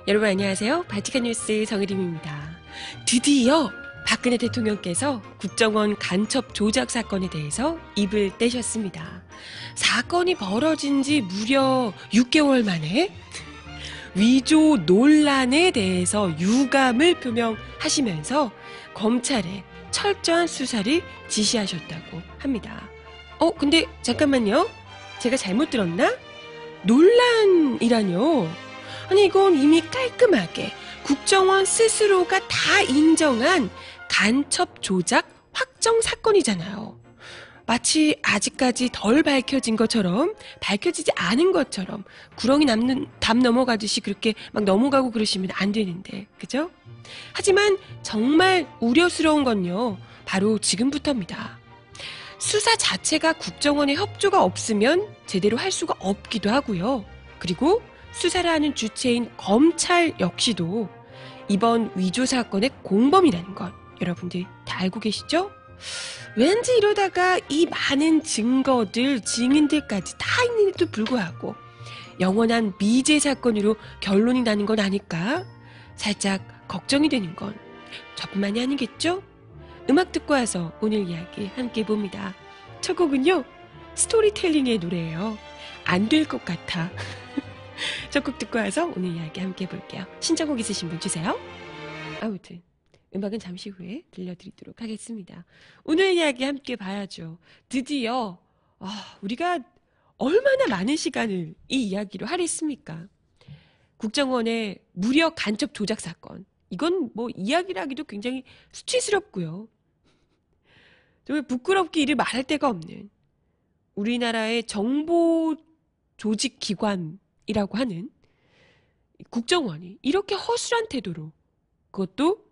여러분 안녕하세요. 바티칸 뉴스 정혜림입니다. 드디어 박근혜 대통령께서 국정원 간첩 조작 사건에 대해서 입을 떼셨습니다. 사건이 벌어진 지 무려 6개월 만에 위조 논란에 대해서 유감을 표명하시면서 검찰에 철저한 수사를 지시하셨다고 합니다. 근데 잠깐만요. 제가 잘못 들었나? 논란이라뇨? 아니 이건 이미 깔끔하게 국정원 스스로가 다 인정한 간첩 조작 확정 사건이잖아요. 마치 아직까지 덜 밝혀진 것처럼, 밝혀지지 않은 것처럼 구렁이 남는 담 넘어가듯이 그렇게 막 넘어가고 그러시면 안 되는데, 그죠? 하지만 정말 우려스러운 건요, 바로 지금부터입니다. 수사 자체가 국정원의 협조가 없으면 제대로 할 수가 없기도 하고요. 그리고 수사를 하는 주체인 검찰 역시도 이번 위조 사건의 공범이라는 것 여러분들 다 알고 계시죠? 왠지 이러다가 이 많은 증거들, 증인들까지 다 있는데도 불구하고 영원한 미제 사건으로 결론이 나는 건 아닐까? 살짝 걱정이 되는 건 저뿐만이 아니겠죠? 음악 듣고 와서 오늘 이야기 함께 봅니다. 첫 곡은요, 스토리텔링의 노래예요. 안 될 것 같아. 첫 곡 듣고 와서 오늘 이야기 함께 해볼게요. 신청곡 있으신 분 주세요. 아무튼 음악은 잠시 후에 들려드리도록 하겠습니다. 오늘 이야기 함께 봐야죠. 드디어 우리가 얼마나 많은 시간을 이 이야기로 할애했습니까? 국정원의 무려 간첩 조작 사건. 이건 뭐 이야기를 하기도 굉장히 수치스럽고요. 정말 부끄럽게 이를 말할 데가 없는 우리나라의 정보 조직 기관이라고 하는 국정원이 이렇게 허술한 태도로, 그것도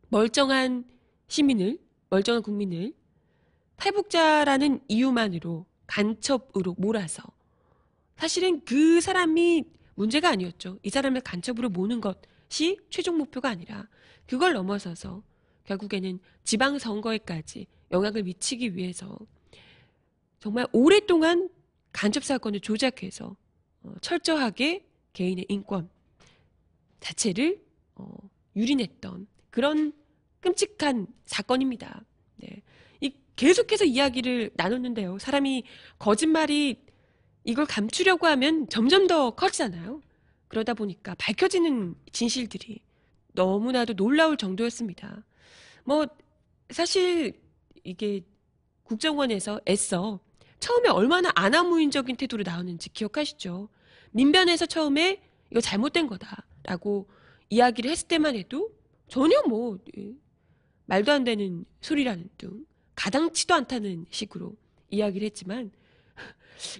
멀쩡한 시민을, 멀쩡한 국민을 탈북자라는 이유만으로 간첩으로 몰아서, 사실은 그 사람이 문제가 아니었죠. 이 사람을 간첩으로 모는 것이 최종 목표가 아니라 그걸 넘어서서 결국에는 지방선거에까지 영향을 미치기 위해서 정말 오랫동안 간첩 사건을 조작해서 철저하게 개인의 인권 자체를 유린했던 그런 끔찍한 사건입니다. 네. 계속해서 이야기를 나눴는데요. 사람이 거짓말이 이걸 감추려고 하면 점점 더 커지잖아요. 그러다 보니까 밝혀지는 진실들이 너무나도 놀라울 정도였습니다. 사실 이게 국정원에서 애써 처음에 얼마나 아나무인적인 태도로 나오는지 기억하시죠? 민변에서 처음에 이거 잘못된 거다라고 이야기를 했을 때만 해도 전혀 말도 안 되는 소리라는 둥, 가당치도 않다는 식으로 이야기를 했지만,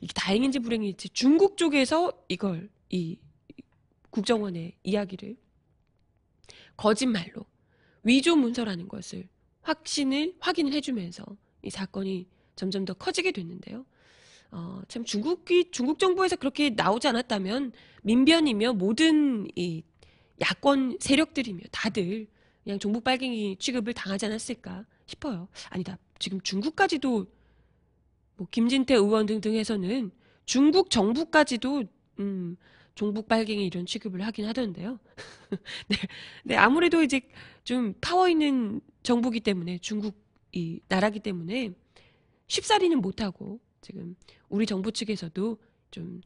이게 다행인지 불행인지 중국 쪽에서 이 국정원의 이야기를 거짓말로 위조 문서라는 것을 확인을 해주면서 이 사건이 점점 더 커지게 됐는데요. 참 중국 정부에서 그렇게 나오지 않았다면 민변이며 모든 이 야권 세력들이며 다들 그냥 종북 빨갱이 취급을 당하지 않았을까 싶어요. 아니다. 지금 중국까지도 김진태 의원 등등 해서는 중국 정부까지도 종북 빨갱이 이런 취급을 하긴 하던데요. 네, 아무래도 이제 좀 파워 있는 정부기 때문에, 중국 이 나라기 때문에 쉽사리는 못하고 지금 우리 정부 측에서도 좀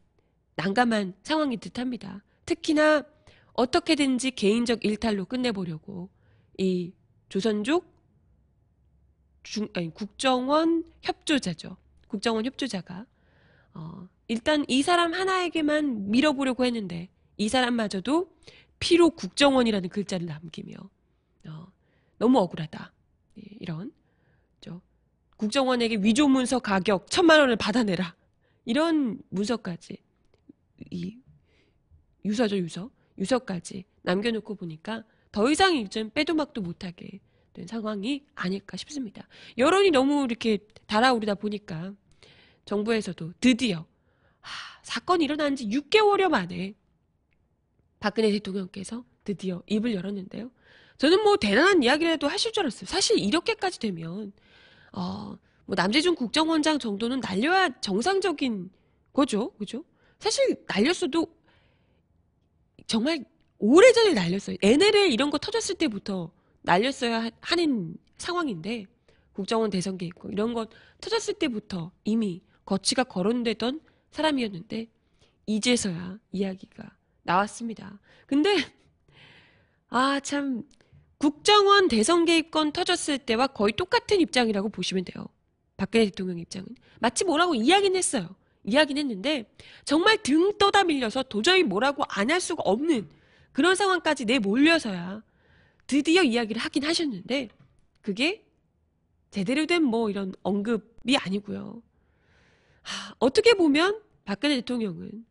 난감한 상황인 듯합니다. 특히나 어떻게든지 개인적 일탈로 끝내보려고 이 조선족 국정원 협조자죠. 국정원 협조자가 일단 이 사람 하나에게만 밀어보려고 했는데 이 사람마저도 피로 국정원이라는 글자를 남기며 너무 억울하다. 이런 국정원에게 위조 문서 가격 1,000만 원을 받아내라. 이런 문서까지, 이 유서까지 남겨놓고 보니까 더 이상 이제 빼도 막도 못하게 된 상황이 아닐까 싶습니다. 여론이 너무 이렇게 달아오르다 보니까 정부에서도 드디어 사건이 일어난 지 6개월여 만에 박근혜 대통령께서 드디어 입을 열었는데요. 저는 대단한 이야기라도 하실 줄 알았어요. 사실 이렇게까지 되면 남재준 국정원장 정도는 날려야 정상적인 거죠. 그죠? 사실 날렸어도 정말 오래전에 날렸어요. NLL 이런 거 터졌을 때부터 날렸어야 하는 상황인데 국정원 대선 개입고 이런 거 터졌을 때부터 이미 거치가 거론되던 사람이었는데 이제서야 이야기가 나왔습니다. 근데 참 국정원 대선 개입건 터졌을 때와 거의 똑같은 입장이라고 보시면 돼요. 박근혜 대통령 입장은. 마치 뭐라고 이야기는 했어요. 이야기는 했는데 정말 등 떠다 밀려서 도저히 뭐라고 안 할 수가 없는 그런 상황까지 내몰려서야 드디어 이야기를 하긴 하셨는데 그게 제대로 된 뭐 이런 언급이 아니고요. 어떻게 보면 박근혜 대통령은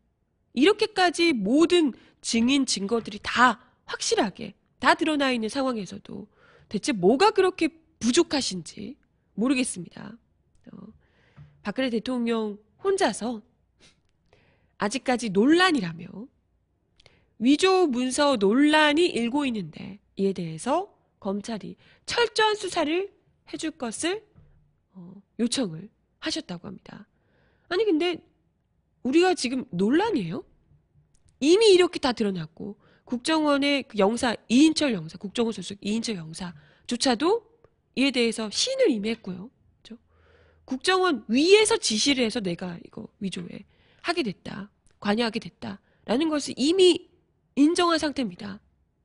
이렇게까지 모든 증인 증거들이 다 확실하게 다 드러나 있는 상황에서도 대체 뭐가 그렇게 부족하신지 모르겠습니다. 박근혜 대통령 혼자서 아직까지 논란이라며 위조 문서 논란이 일고 있는데 이에 대해서 검찰이 철저한 수사를 해줄 것을 요청을 하셨다고 합니다. 아니 근데 우리가 지금 논란이에요? 이미 이렇게 다 드러났고 국정원의 그 영사 이인철 영사 국정원 소속 이인철 영사조차도 이에 대해서 시인을 이미 했고요. 그렇죠? 국정원 위에서 지시를 해서 내가 이거 위조해 하게 됐다. 관여하게 됐다라는 것을 이미 인정한 상태입니다.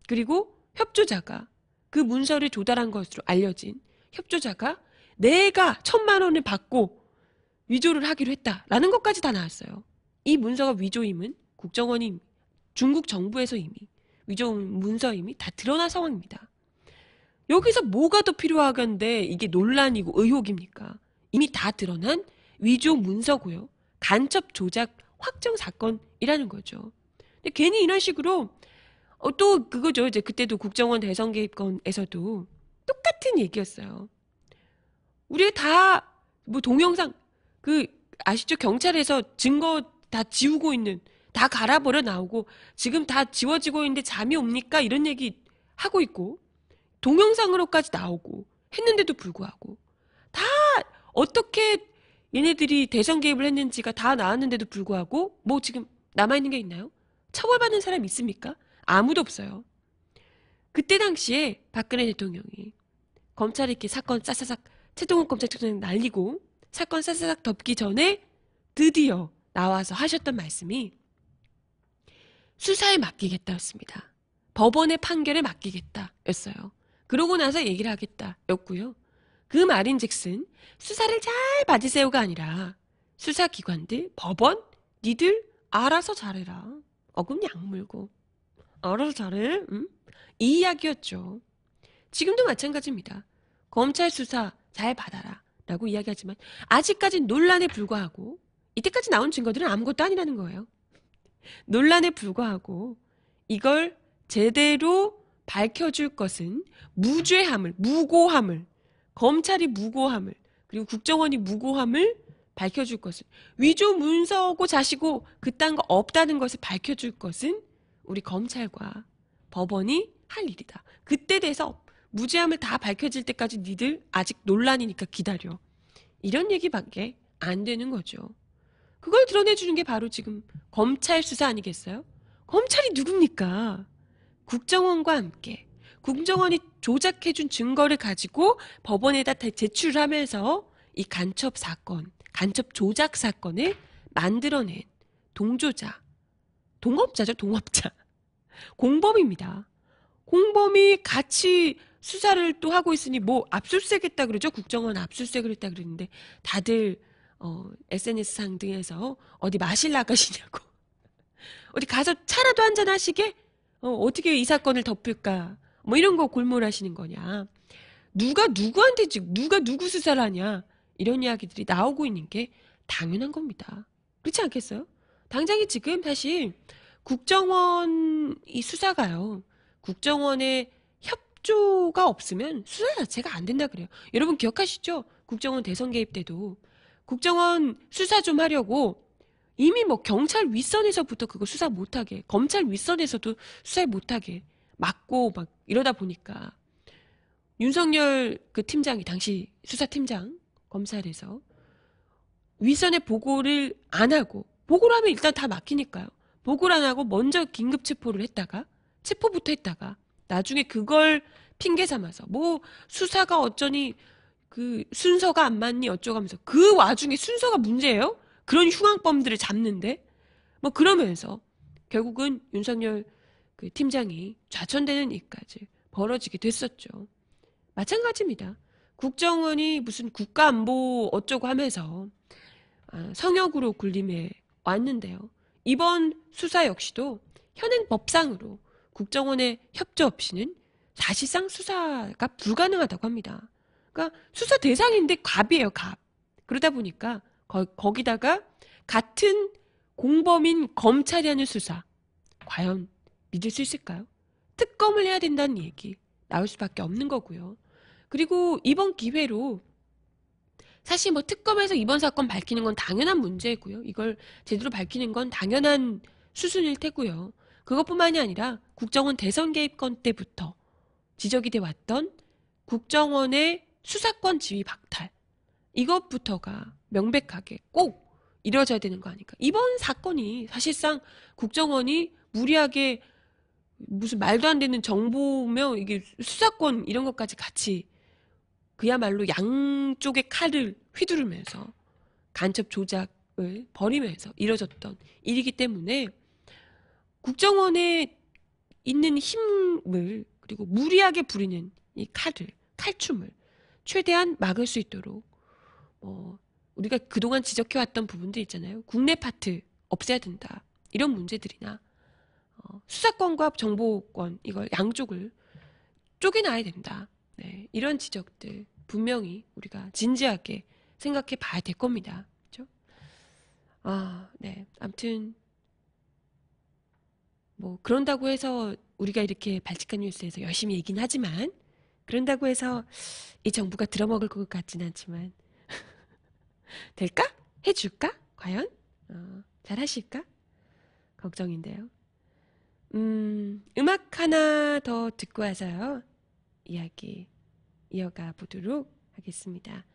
그리고 협조자가 그 문서를 조달한 것으로 알려진 협조자가 내가 1,000만 원을 받고 위조를 하기로 했다라는 것까지 다 나왔어요. 이 문서가 위조임은 국정원이 중국 정부에서 이미 위조 문서임이 다 드러난 상황입니다. 여기서 뭐가 더 필요하건데 이게 논란이고 의혹입니까? 이미 다 드러난 위조 문서고요. 간첩 조작 확정 사건이라는 거죠. 근데 괜히 이런 식으로 또 그거죠. 이제 그때도 국정원 대선 개입건에서도 똑같은 얘기였어요. 우리가 다 뭐 동영상 아시죠? 경찰에서 증거 다 지우고 있는 다 갈아버려 나오고 지금 다 지워지고 있는데 잠이 옵니까? 이런 얘기 하고 있고 동영상으로까지 나오고 했는데도 불구하고 다 어떻게 얘네들이 대선 개입을 했는지가 다 나왔는데도 불구하고 뭐 지금 남아있는 게 있나요? 처벌받는 사람 있습니까? 아무도 없어요. 그때 당시에 박근혜 대통령이 검찰이 이렇게 사건 싹싹싹 최동훈 검찰총장 날리고 사건 싹싹싹 덮기 전에 드디어 나와서 하셨던 말씀이 수사에 맡기겠다였습니다. 법원의 판결에 맡기겠다였어요. 그러고 나서 얘기를 하겠다였고요. 그 말인즉슨 수사를 잘 받으세요가 아니라 수사기관들, 법원, 니들 알아서 잘해라. 어금 약물고 알아서 잘해. 응? 이 이야기였죠. 지금도 마찬가지입니다. 검찰 수사 잘 받아라 라고 이야기하지만 아직까지 논란에 불과하고 이때까지 나온 증거들은 아무것도 아니라는 거예요. 논란에 불과하고 이걸 제대로 밝혀줄 것은 무죄함을, 무고함을, 검찰이 무고함을, 그리고 국정원이 무고함을 밝혀줄 것은 위조 문서고 자시고 그딴 거 없다는 것을 밝혀줄 것은 우리 검찰과 법원이 할 일이다. 그때 돼서 무죄함을 다 밝혀질 때까지 니들 아직 논란이니까 기다려. 이런 얘기밖에 안 되는 거죠. 그걸 드러내주는 게 바로 지금 검찰 수사 아니겠어요? 검찰이 누굽니까? 국정원과 함께 국정원이 조작해준 증거를 가지고 법원에다 제출하면서 이 간첩 사건, 간첩 조작 사건을 만들어낸 동조자, 동업자죠, 동업자. 공범입니다. 공범이 같이 수사를 또 하고 있으니 뭐 압수수색했다 그러죠. 국정원 압수수색을 했다 그러는데 다들 SNS상 등에서 어디 마실 나가시냐고 어디 가서 차라도 한잔 하시게 어떻게 이 사건을 덮을까 뭐 이런 거 골몰하시는 거냐. 누가 누구한테 지금 누가 누구 수사를 하냐 이런 이야기들이 나오고 있는 게 당연한 겁니다. 그렇지 않겠어요? 당장에 지금 사실 국정원 이 수사가요. 국정원의 협조가 없으면 수사 자체가 안 된다 그래요. 여러분 기억하시죠? 국정원 대선 개입 때도 국정원 수사 좀 하려고 이미 뭐 경찰 윗선에서부터 그거 수사 못하게 검찰 윗선에서도 수사 못하게 막고 막 이러다 보니까 윤석열 그 팀장이 당시 수사팀장 검찰에서 윗선에 보고를 안 하고 보고를 하면 일단 다 막히니까요. 보고를 안 하고 먼저 긴급 체포를 했다가 체포부터 했다가 나중에 그걸 핑계 삼아서 뭐 수사가 어쩌니 그 순서가 안 맞니 어쩌고 하면서 그 와중에 순서가 문제예요? 그런 흉악범들을 잡는데 뭐 그러면서 결국은 윤석열 그 팀장이 좌천되는 일까지 벌어지게 됐었죠. 마찬가지입니다. 국정원이 무슨 국가안보 어쩌고 하면서 성역으로 군림해 왔는데요. 이번 수사 역시도 현행 법상으로 국정원의 협조 없이는 사실상 수사가 불가능하다고 합니다. 그러니까 수사 대상인데 갑이에요, 갑. 그러다 보니까 거기다가 같은 공범인 검찰이 하는 수사 과연 믿을 수 있을까요? 특검을 해야 된다는 얘기 나올 수밖에 없는 거고요. 그리고 이번 기회로 사실 뭐 특검에서 이번 사건 밝히는 건 당연한 문제고요. 이걸 제대로 밝히는 건 당연한 수순일 테고요. 그것뿐만이 아니라 국정원 대선 개입건 때부터 지적이 돼 왔던 국정원의 수사권 지위 박탈 이것부터가 명백하게 꼭 이루어져야 되는 거 아닐까. 이번 사건이 사실상 국정원이 무리하게 무슨 말도 안 되는 정보며 이게 수사권 이런 것까지 같이 그야말로 양쪽의 칼을 휘두르면서 간첩 조작을 벌이면서 이뤄졌던 일이기 때문에 국정원에 있는 힘을 그리고 무리하게 부리는 이 칼춤을 최대한 막을 수 있도록 우리가 그동안 지적해왔던 부분들 있잖아요. 국내 파트 없애야 된다. 이런 문제들이나 수사권과 정보권 이걸 양쪽을 쪼개놔야 된다. 네, 이런 지적들 분명히 우리가 진지하게 생각해 봐야 될 겁니다. 그렇죠? 네. 아무튼 뭐 그런다고 해서 우리가 이렇게 발칙한 뉴스에서 열심히 얘기는 하지만 그런다고 해서 이 정부가 들어먹을 것 같진 않지만 될까? 해줄까? 과연? 잘 하실까? 걱정인데요. 음악 하나 더 듣고 와서요. 이야기 이어가 보도록 하겠습니다.